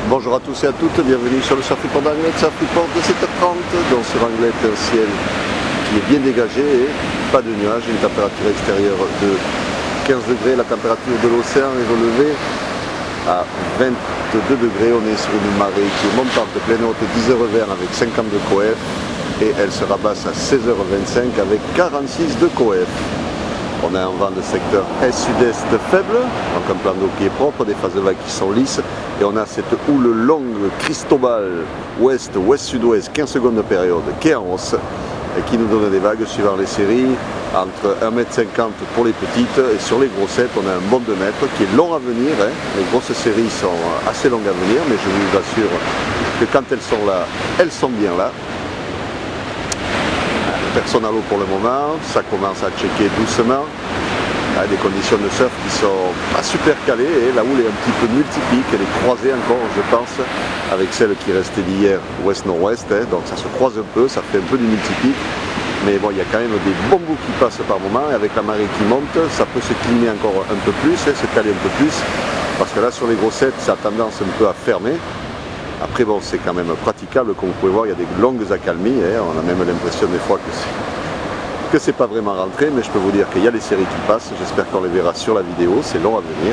Bonjour à tous et à toutes, bienvenue sur le Surf Report d'Anglet, Surf Report de 7h30, donc sur Anglet un ciel qui est bien dégagé et pas de nuages, une température extérieure de 15 degrés, la température de l'océan est relevée à 22 degrés, on est sur une marée qui est montante, pleine haute 10h20 avec 52 coef et elle se rabasse à 16h25 avec 46 de coef. On a un vent de secteur est-sud-est faible, donc un plan d'eau qui est propre, des phases de vagues qui sont lisses, et on a cette houle longue Cristobal ouest-ouest-sud-ouest, 15 secondes de période, qui est en hausse, et qui nous donne des vagues suivant les séries, entre 1,50 m pour les petites, et sur les grossettes, on a un bon 2 mètres qui est long à venir, hein. Les grosses séries sont assez longues à venir, mais je vous assure que quand elles sont là, elles sont bien là. Personne à l'eau pour le moment, ça commence à checker doucement. Il y a des conditions de surf qui sont pas super calées et la houle est un petit peu multiplique, elle est croisée encore je pense avec celle qui restait d'hier ouest-nord-ouest, hein. Donc ça se croise un peu, ça fait un peu du multiplique. Mais bon, il y a quand même des bons bouts qui passent par moment et avec la marée qui monte, ça peut se cliner encore un peu plus, hein, se caler un peu plus. Parce que là sur les grossettes, ça a tendance un peu à fermer. Après bon, c'est quand même praticable, comme vous pouvez voir, il y a des longues accalmies, hein. On a même l'impression des fois que c'est pas vraiment rentré, mais je peux vous dire qu'il y a les séries qui passent, j'espère qu'on les verra sur la vidéo, c'est long à venir.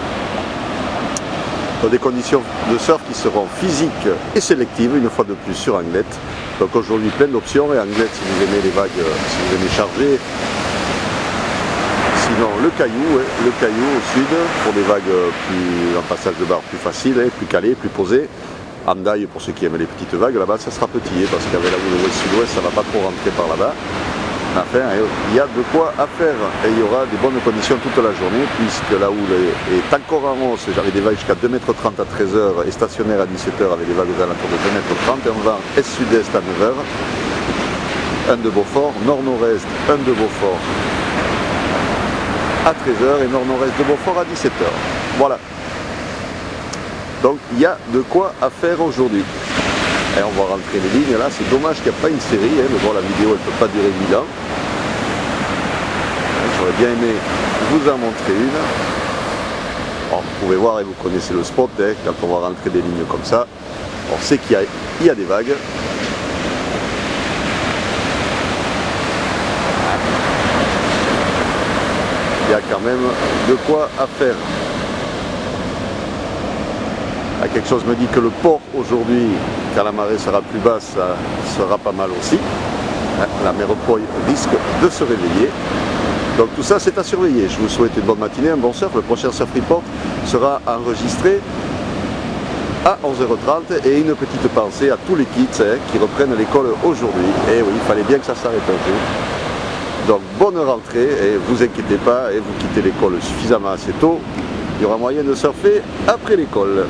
Dans des conditions de surf qui seront physiques et sélectives, une fois de plus sur Anglet. Donc aujourd'hui plein d'options, et Anglet si vous aimez les vagues, si vous aimez charger. Sinon le caillou au sud, pour des vagues plus en passage de barre plus facile, hein, plus calé, plus posé. Andaille pour ceux qui aiment les petites vagues, là-bas ça sera petit, parce qu'avec la houle ouest-sud-ouest ça ne va pas trop rentrer par là-bas. Enfin, il y a de quoi à faire et il y aura des bonnes conditions toute la journée, puisque la houle est encore en hausse. J'avais des vagues jusqu'à 2,30 m à 13h et stationnaire à 17h avec des vagues aux alentours de 2,30 m, un vent est-sud-est à 9h, un de Beaufort, nord-nord-est, un de Beaufort à 13h et nord-nord-est de Beaufort à 17h. Voilà. Donc il y a de quoi à faire aujourd'hui. Et on va rentrer les lignes là, c'est dommage qu'il n'y a pas une série, hein, mais bon la vidéo elle ne peut pas durer 1000 ans. J'aurais bien aimé vous en montrer une. Alors, vous pouvez voir et vous connaissez le spot, hein, quand on va rentrer des lignes comme ça, on sait qu'il y a des vagues. Il y a quand même de quoi à faire. Quelque chose me dit que le port aujourd'hui, quand la marée sera plus basse, ça sera pas mal aussi. La mer Poy risque de se réveiller. Donc tout ça c'est à surveiller. Je vous souhaite une bonne matinée, un bon surf. Le prochain Surf Report sera enregistré à 11h30 et une petite pensée à tous les kids qui reprennent l'école aujourd'hui. Et oui, il fallait bien que ça s'arrête un peu. Donc bonne rentrée et vous inquiétez pas, et vous quittez l'école suffisamment assez tôt. Il y aura moyen de surfer après l'école.